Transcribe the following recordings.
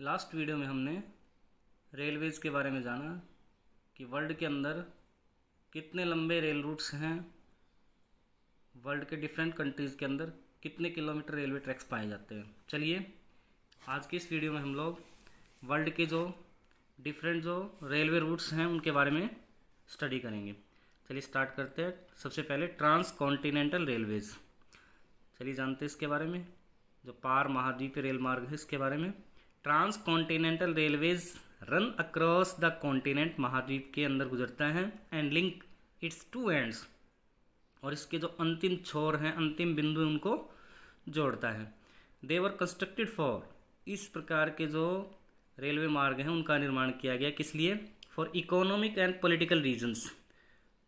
Last video में हमने Railways के बारे में जाना कि वर्ल्ड के अंदर कितने लंबे रेल रूट्स हैं, वर्ल्ड के डिफरेंट कंट्रीज़ के अंदर कितने किलोमीटर रेलवे ट्रैक्स पाए जाते हैं। चलिए आज की इस वीडियो में हम लोग वर्ल्ड के जो डिफरेंट जो रेलवे रूट्स हैं उनके बारे में स्टडी करेंगे। चलिए स्टार्ट करते हैं। सबसे पहले ट्रांस कॉन्टिनेंटल रेलवेज़, चलिए जानते हैं इसके बारे में। जो पार महाद्वीपीय रेल मार्ग है इसके बारे में। Transcontinental railways run across the continent, महाद्वीप के अंदर गुजरता है, and link its two ends, और इसके जो अंतिम छोर हैं, अंतिम बिंदु उनको जोड़ता है। दे वर कंस्ट्रक्टेड फॉर, इस प्रकार के जो रेलवे मार्ग हैं उनका निर्माण किया गया किस लिए? For economic and political reasons,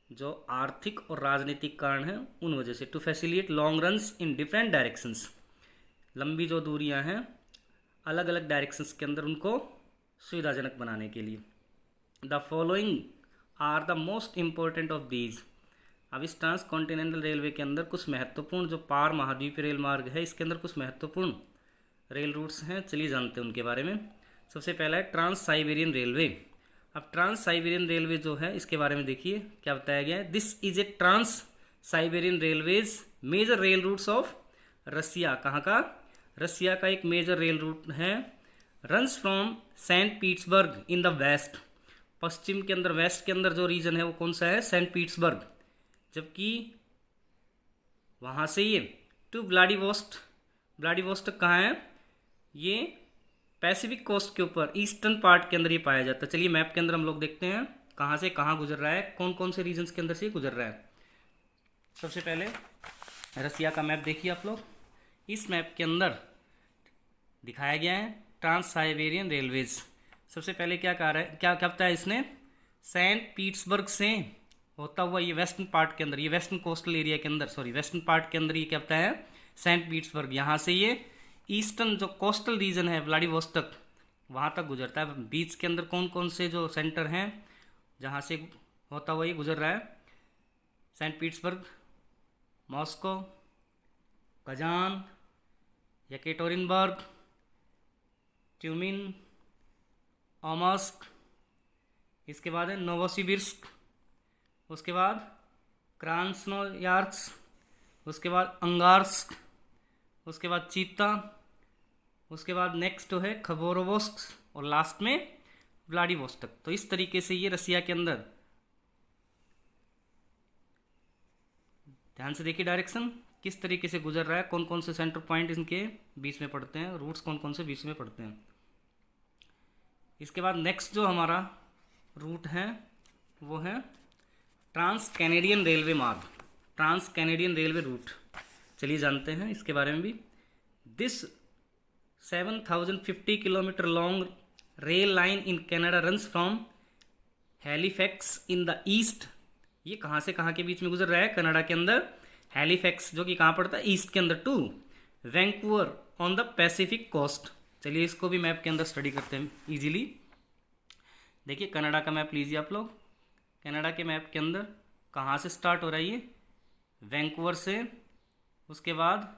जो आर्थिक और राजनीतिक कारण हैं उन वजह से। To facilitate long runs in different directions, लंबी जो दूरियां हैं अलग अलग डायरेक्शंस के अंदर उनको सुविधाजनक बनाने के लिए। The following are the most important of these. अब इस ट्रांस कॉन्टिनेंटल रेलवे के अंदर कुछ महत्वपूर्ण, जो पार महाद्वीपीय रेल मार्ग है इसके अंदर कुछ महत्वपूर्ण रेल रूट्स हैं, चलिए जानते हैं उनके बारे में। सबसे पहला है ट्रांस साइबेरियन रेलवे। अब ट्रांस साइबेरियन रेलवे जो है इसके बारे में देखिए क्या बताया गया है। This is a Trans Siberian railways major rail routes of Russia. कहाँ का? रसिया का एक मेजर रेल रूट है। Runs from Saint Petersburg in the west, पश्चिम के अंदर, वेस्ट के अंदर जो रीजन है वो कौन सा है? Saint Petersburg. जबकि वहाँ से ये टू व्लादिवोस्टोक, व्लादिवोस्टोक कहाँ है? ये पैसिफिक कोस्ट के ऊपर ईस्टर्न पार्ट के अंदर ये पाया जाता है। चलिए मैप के अंदर हम लोग देखते हैं कहाँ से कहाँ गुजर रहा है, कौन कौन से रीजन्स के अंदर से गुजर रहा है। सबसे पहले रसिया का मैप देखिए आप लोग। इस मैप के अंदर दिखाया गया है ट्रांस साइबेरियन रेलवेज। सबसे पहले क्या कह रहा है, क्या बताया इसने? सेंट पीटर्सबर्ग से होता हुआ ये वेस्टर्न पार्ट के अंदर, ये वेस्टर्न कोस्टल एरिया के अंदर, सॉरी वेस्टर्न पार्ट के अंदर ये क्या बताया है? Saint Petersburg. यहाँ से ये ईस्टर्न जो कोस्टल रीजन है व्लादिवोस्टोक, वहाँ तक गुजरता है। बीच के अंदर कौन कौन से जो सेंटर हैं जहाँ से होता हुआ ये गुजर रहा है? Saint Petersburg, Moscow, Kazan, Yekaterinburg, Tyumen, Omsk, इसके बाद है नोवोसिबिर्स्क, उसके बाद क्रास्नोयार्स्क, उसके बाद अंगार्स्क, उसके बाद चीता, उसके बाद नेक्स्ट है खबोरोवस्क, और लास्ट में व्लादिवोस्टोक। तो इस तरीके से ये रसिया के अंदर, ध्यान से देखिए डायरेक्शन किस तरीके से गुजर रहा है, कौन कौन से सेंटर पॉइंट इनके बीच में पड़ते हैं, रूट्स कौन कौन से बीच में पड़ते हैं। इसके बाद नेक्स्ट जो हमारा रूट है वो है ट्रांस कैनेडियन रेलवे मार्ग, ट्रांस कैनेडियन रेलवे रूट। चलिए जानते हैं इसके बारे में भी। This 7050 kilometre long rail line in Canada runs from Halifax in the east. ये कहाँ से कहाँ के बीच में गुजर रहा है? कनाडा के अंदर हैलिफैक्स, जो कि कहाँ पड़ता है? ईस्ट के अंदर, to Vancouver on the Pacific coast. चलिए इसको भी मैप के अंदर स्टडी करते हैं इजीली। देखिए कनाडा का मैप लीजिए आप लोग। कनाडा के मैप के अंदर कहाँ से स्टार्ट हो रहा है ये? वैंकूवर से, उसके बाद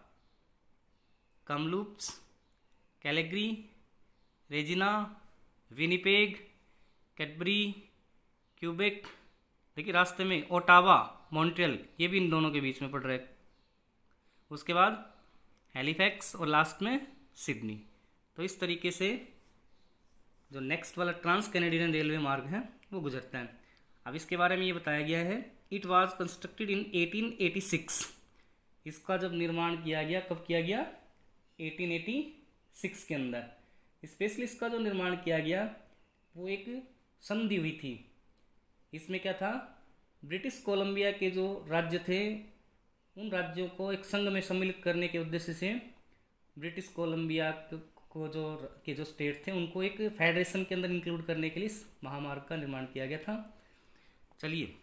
कमलूप्स, कैलेगरी, रेजिना, विनिपेग, कैडबरी, क्यूबेक, देखिए रास्ते में ओटावा, मॉन्ट्रियल, ये भी इन दोनों के बीच में पड़ रहा है। उसके बाद हैलिफैक्स और लास्ट में सिडनी। तो इस तरीके से जो नेक्स्ट वाला ट्रांस कैनेडियन रेलवे मार्ग है वो गुजरता है। अब इसके बारे में ये बताया गया है, इट वाज कंस्ट्रक्टेड इन 1886। इसका जब निर्माण किया गया, कब किया गया? 1886 के अंदर। स्पेशली इसका जो निर्माण किया गया वो एक संधि हुई थी। इसमें क्या था? ब्रिटिश कोलंबिया के जो राज्य थे उन राज्यों को एक संघ में सम्मिलित करने के उद्देश्य से ब्रिटिश कोलंबिया को जो स्टेट थे उनको एक फेडरेशन के अंदर इंक्लूड करने के लिए इस महामार्ग का निर्माण किया गया था। चलिए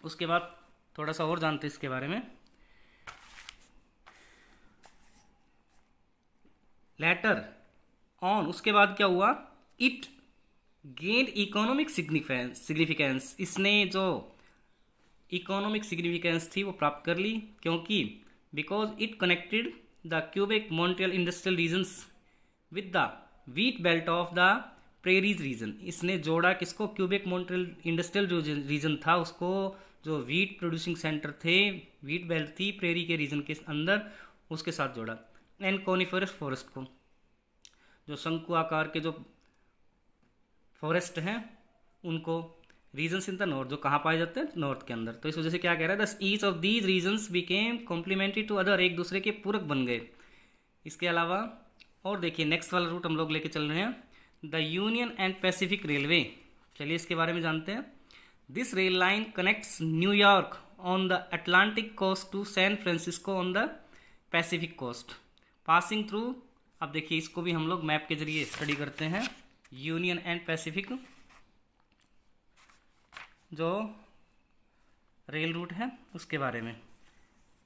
उसके बाद थोड़ा सा और जानते हैं इसके बारे में। लेटर ऑन, उसके बाद क्या हुआ? इट गेंड इकोनॉमिक सिग्निफिकेंस, इसने जो इकोनॉमिक सिग्निफिकेंस थी वो प्राप्त कर ली, क्योंकि because it connected the Quebec Montreal industrial regions with the wheat belt of the prairies region. इसने जोड़ा किसको, क्यूबेक मॉन्ट्रियल इंडस्ट्रियल जो रीजन था उसको, जो व्हीट प्रोड्यूसिंग सेंटर थे, व्हीट बेल्ट थी प्रेरी के रीजन के अंदर, उसके साथ जोड़ा। एंड कॉनिफरस फॉरेस्ट को, जो शंकु आकार के जो फॉरेस्ट हैं उनको, रीजन्स इन द नॉर्थ, जो कहाँ पाए जाते हैं, नॉर्थ के अंदर। तो इस वजह से क्या कह रहा है, the each of these regions became complementary to other, एक दूसरे के पूरक बन गए। इसके अलावा और देखिए नेक्स्ट वाला रूट हम लोग लेके चल रहे हैं, the Union and Pacific Railway. चलिए इसके बारे में जानते हैं। This rail line connects New York on the Atlantic coast to San Francisco on the Pacific coast, passing through. अब देखिए इसको भी हम लोग मैप के जरिए स्टडी करते हैं, यूनियन एंड पैसिफिक जो रेल रूट है उसके बारे में।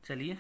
चलिए